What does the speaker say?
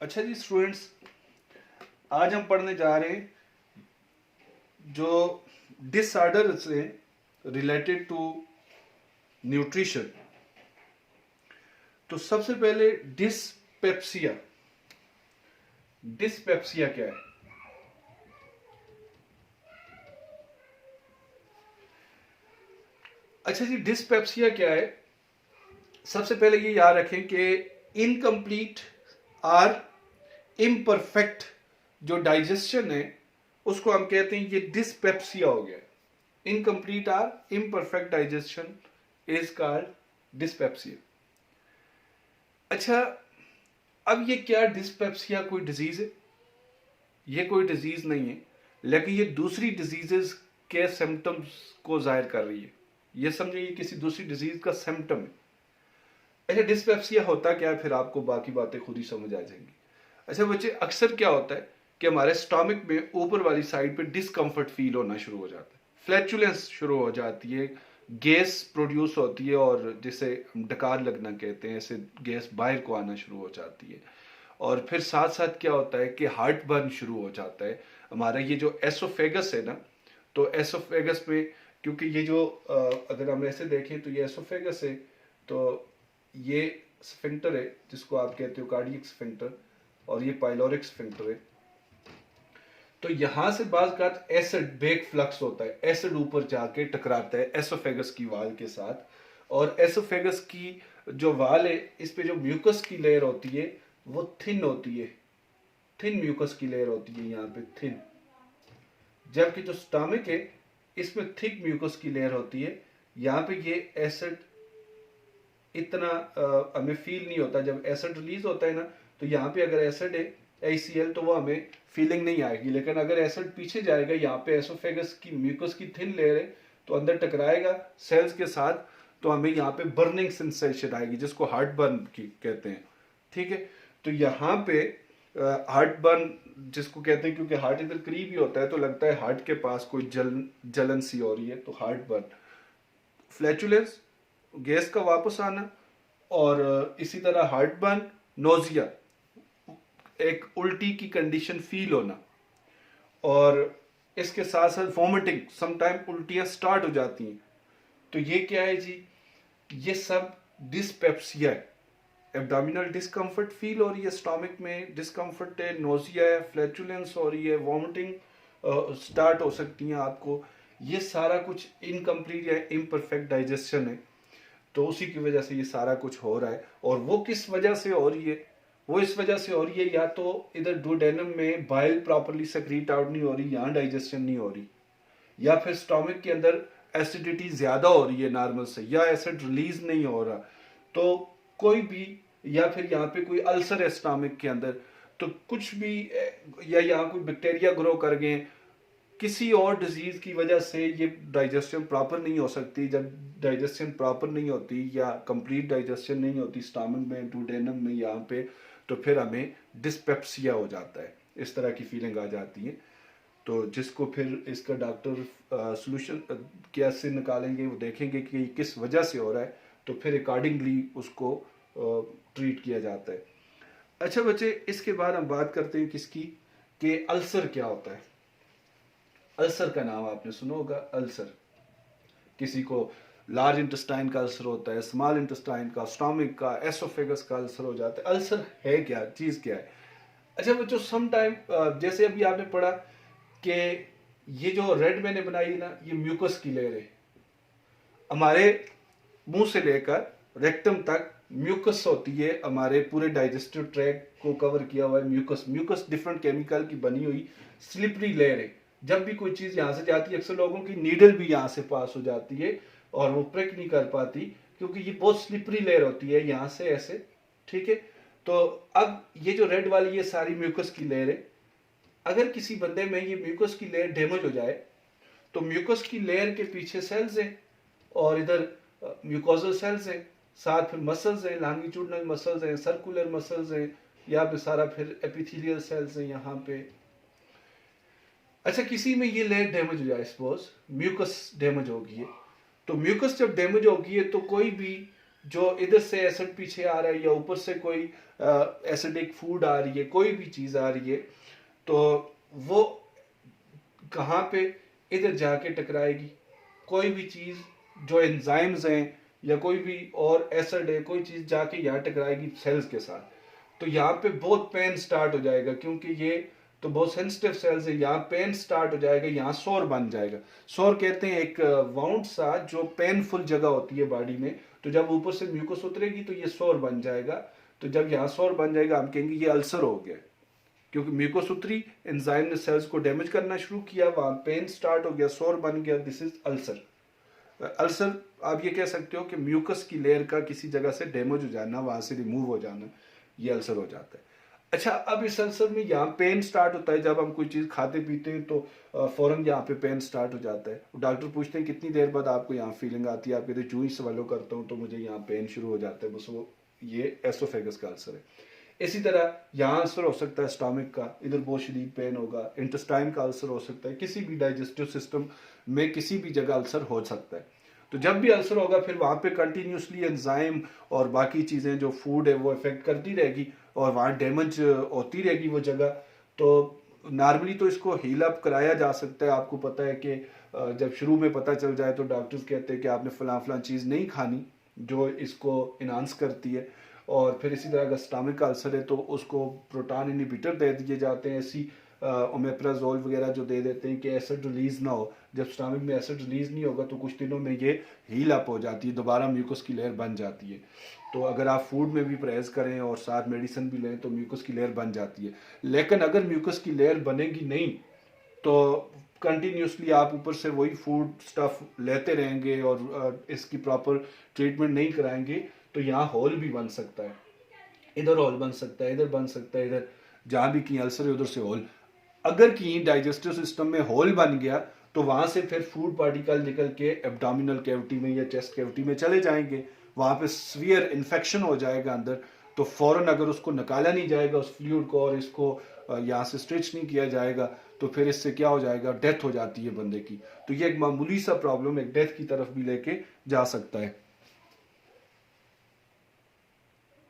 अच्छा जी स्टूडेंट्स, आज हम पढ़ने जा रहे हैं जो डिसऑर्डर से रिलेटेड टू न्यूट्रिशन। तो सबसे पहले डिस्पेप्सिया। डिस्पेप्सिया क्या है? अच्छा जी, डिस्पेप्सिया क्या है? सबसे पहले ये याद रखें कि इनकम्प्लीट और इम्परफेक्ट जो डाइजेशन है उसको हम कहते हैं ये डिस्पेप्सिया हो गया। इनकम्प्लीट और imperfect digestion is called dyspepsia. अच्छा, अब ये क्या डिस्पेप्सिया कोई डिजीज है? ये कोई डिजीज नहीं है, लेकिन ये दूसरी डिजीजेस के सिम्टम्स को जाहिर कर रही है। ये समझिए ये किसी दूसरी डिजीज का सिम्टम है। अच्छा, डिस्पेप्सिया होता क्या है, फिर आपको बाकी बातें खुद ही समझ आ जाएंगी। अच्छा बच्चे, अक्सर क्या होता है कि हमारे स्टमक में ऊपर वाली साइड पे डिस्कम्फर्ट फील होना शुरू हो जाता है, फ्लैचुलेंस शुरू हो जाती है, गैस प्रोड्यूस होती है और जिसे हम डकार लगना कहते हैं, ऐसे गैस बाहर को आना शुरू हो जाती है। और फिर साथ साथ क्या होता है कि हार्ट बर्न शुरू हो जाता है। हमारा ये जो एसोफेगस है ना, तो एसोफेगस में, क्योंकि ये जो अगर हम ऐसे देखें तो ये एसोफेगस है, तो ये स्फिंक्टर है जिसको आप कहते हो कार्डियक स्फिंक्टर, और ये पाइलोरिक स्फिंक्टर है। तो यहां से बाज का एसिड बेक फ्लक्स होता है, एसिड ऊपर जाके टकराता है एसोफेगस की वाल के साथ। और एसोफेगस की जो वाल है, इस पे जो म्यूकस की लेयर होती है वो थिन होती है, थिन म्यूकस की लेयर होती है यहाँ पे, थिन। जबकि जो स्टमक है इसमें थिक म्यूकस की लेयर होती है। यहाँ पे ये एसिड इतना हमें फील नहीं होता। जब एसिड रिलीज होता है ना, तो यहाँ पे अगर एसिड है ACL, तो वो हमें फीलिंग नहीं आएगी। लेकिन अगर एसिड पीछे जाएगा, यहाँ पे एसोफेगस की म्यूकस की थिन लेयर है, तो अंदर टकराएगा सेल्स के साथ, तो हमें यहाँ पे बर्निंग सेंसेशन आएगी, जिसको हार्ट बर्न की कहते हैं। ठीक है, तो यहाँ पे हार्ट बर्न जिसको कहते हैं, क्योंकि हार्ट इधर करीब ही होता है, तो लगता है हार्ट के पास कोई जलन सी हो रही है, तो हार्ट बर्न, फ्लैचुलेंस, गैस का वापस आना, और इसी तरह हार्ट बर्न, नोजिया, एक उल्टी की कंडीशन फील होना, और इसके साथ साथ वॉमिटिंग, समटाइम उल्टियां स्टार्ट हो जाती हैं। तो ये क्या है जी? ये सब डिस्पेप्सिया है। एब्डोमिनल डिस्कम्फर्ट फील हो रही है, स्टमक में डिस्कम्फर्ट है, नोजिया है, फ्लैचुलेंस हो रही है, वॉमिटिंग स्टार्ट हो सकती है आपको। ये सारा कुछ इनकम्प्लीट या इम्परफेक्ट डाइजेशन है, तो उसी की वजह से ये सारा कुछ हो रहा है। और वो किस वजह से हो रही है? वो इस वजह से हो रही है, या तो इधर डुओडेनम में बाइल प्रॉपरली सेक्रीट आउट नहीं हो रही, यहाँ डाइजेशन नहीं हो रही, या फिर स्टोमक के अंदर एसिडिटी ज्यादा हो रही है नॉर्मल से, या एसिड रिलीज नहीं हो रहा, तो कोई भी, या फिर यहाँ पे कोई अल्सर है स्टोमक के अंदर, तो कुछ भी, या यहाँ कोई बैक्टीरिया ग्रो कर गए, किसी और डिजीज की वजह से ये डाइजेशन प्रॉपर नहीं हो सकती। जब डाइजेशन प्रॉपर नहीं होती या कंप्लीट डाइजेशन नहीं होती स्टमक में, डुओडेनम में, यहाँ पे, तो फिर हमें डिस्पेप्सिया हो जाता है, इस तरह की फीलिंग आ जाती है। तो जिसको फिर इसका डॉक्टर सोल्यूशन कैसे निकालेंगे, वो देखेंगे कि किस वजह से हो रहा है, तो फिर अकॉर्डिंगली उसको ट्रीट किया जाता है। अच्छा बच्चे, इसके बाद हम बात करते हैं किसकी, कि अल्सर क्या होता है। अल्सर का नाम आपने सुना होगा, अल्सर। किसी को लार्ज इंटेस्टाइन का अल्सर होता है, स्मॉल इंटेस्टाइन का, स्टोमिक का, एसोफेगस का अल्सर हो जाता है। अल्सर है क्या चीज, क्या है? अच्छा बच्चों, सम टाइम जैसे अभी आपने पढ़ा कि ये जो रेड मैंने बनाई ना, ये म्यूकस की लेयर है। हमारे मुंह से लेकर रेक्टम तक म्यूकस होती है, हमारे पूरे डाइजेस्टिव ट्रैक्ट को कवर किया हुआ है म्यूकस। म्यूकस डिफरेंट केमिकल की बनी हुई स्लिपरी लेयर है। जब भी कोई चीज यहां से जाती है, अक्सर लोगों की नीडल भी यहां से पास हो जाती है और वो प्रिक नहीं कर पाती, क्योंकि ये बहुत स्लिपरी लेयर होती है यहां से ऐसे। ठीक है, तो अब ये जो रेड वाली ये सारी म्यूकस की लेयर है, अगर किसी बंदे में ये म्यूकस की लेयर डैमेज हो जाए, तो म्यूकस की लेयर के पीछे सेल्स हैं, और इधर म्यूकोजल सेल्स हैं, साथ फिर मसल्स हैं, लॉन्गिट्यूडनल मसल्स हैं, सर्कुलर मसल्स हैं, यहाँ पे सारा फिर एपिथेलियल सेल्स हैं यहाँ पे। अच्छा, किसी में ये लेयर डैमेज हो जाए, सपोज म्यूकस डैमेज हो गई है, तो म्यूकस जब डैमेज हो गई है, तो कोई भी जो इधर से एसिड पीछे आ रहा है या ऊपर से कोई एसिडिक फूड आ रही है, कोई भी चीज आ रही है, तो वो कहाँ पे इधर जाके टकराएगी। कोई भी चीज जो एंजाइम्स हैं या कोई भी और एसिड है, कोई चीज जाके यहाँ टकराएगी सेल्स के साथ, तो यहाँ पे बहुत पेन स्टार्ट हो जाएगा, क्योंकि ये तो बहुत सेंसिटिव सेल्स है। यहाँ पेन स्टार्ट हो जाएगा, यहाँ सोर बन जाएगा। सोर कहते हैं एक वाउंड सा जो पेनफुल जगह होती है बॉडी में, तो जब ऊपर से म्यूकस उतरेगी तो ये सोर बन जाएगा। तो जब यहाँ सोर बन जाएगा हम कहेंगे ये अल्सर हो गया, क्योंकि म्यूकस उतरी, एंजाइम ने सेल्स को डैमेज करना शुरू किया, वहां पेन स्टार्ट हो गया, सोर बन गया, दिस इज अल्सर। अल्सर आप ये कह सकते हो कि म्यूकस की लेयर का किसी जगह से डैमेज हो जाना, वहां से रिमूव हो जाना, ये अल्सर हो जाता है। अच्छा, अब इस अल्सर में यहाँ पेन स्टार्ट होता है, जब हम कोई चीज खाते पीते हैं तो फौरन यहाँ पे पेन स्टार्ट हो जाता है। डॉक्टर पूछते हैं कितनी देर बाद आपको यहाँ फीलिंग आती है, आप कहते हैं जूं ही स्वेलो करता हूँ तो मुझे यहाँ पेन शुरू हो जाता है, बस वो ये एसोफेगस का अल्सर है। इसी तरह यहाँ अल्सर हो सकता है स्टमक का, इधर बहुत शदीद पेन होगा। इंटेस्टाइन का अल्सर हो सकता है, किसी भी डाइजेस्टिव सिस्टम में किसी भी जगह अल्सर हो सकता है। तो जब भी अल्सर होगा फिर वहां पे कंटिन्यूसली एंजाइम और बाकी चीजें जो फूड है वो इफेक्ट करती रहेगी और वहां डैमेज होती रहेगी वो जगह। तो नॉर्मली तो इसको हील अप कराया जा सकता है। आपको पता है कि जब शुरू में पता चल जाए तो डॉक्टर्स कहते हैं कि आपने फलां फलां चीज़ नहीं खानी जो इसको इन्हांस करती है। और फिर इसी तरह अगर स्टमक का अल्सर है तो उसको प्रोटॉन इनहिबिटर दे दिए जाते हैं, ऐसी ओमेप्राजोल वगैरह जो दे देते हैं कि एसिड रिलीज ना हो। जब स्टमक में एसिड रिलीज नहीं होगा तो कुछ दिनों में ये हील अप हो जाती है, दोबारा म्यूकस की लेयर बन जाती है। तो अगर आप फूड में भी परहेज करें और साथ मेडिसिन भी लें तो म्यूकस की लेयर बन जाती है। लेकिन अगर म्यूकस की लेयर बनेगी नहीं तो कंटिन्यूसली आप ऊपर से वही फूड स्टफ लेते रहेंगे और इसकी प्रॉपर ट्रीटमेंट नहीं कराएंगे तो यहाँ होल भी बन सकता है, इधर होल बन सकता है, इधर बन सकता है, इधर जहाँ भी की अल्सर है उधर से होल। अगर की डाइजेस्टिव सिस्टम में होल बन गया तो वहां से फिर फूड पार्टिकल निकल के एब्डोमिनल कैविटी में या चेस्ट कैविटी में चले जाएंगे, वहां पे सीवियर इन्फेक्शन हो जाएगा अंदर। तो फौरन अगर उसको निकाला नहीं जाएगा उस फ्लूइड को और इसको यहाँ से स्ट्रेच नहीं किया जाएगा तो फिर इससे क्या हो जाएगा, डेथ हो जाती है बंदे की। तो ये एक मामूली सा प्रॉब्लम एक डेथ की तरफ भी लेके जा सकता है।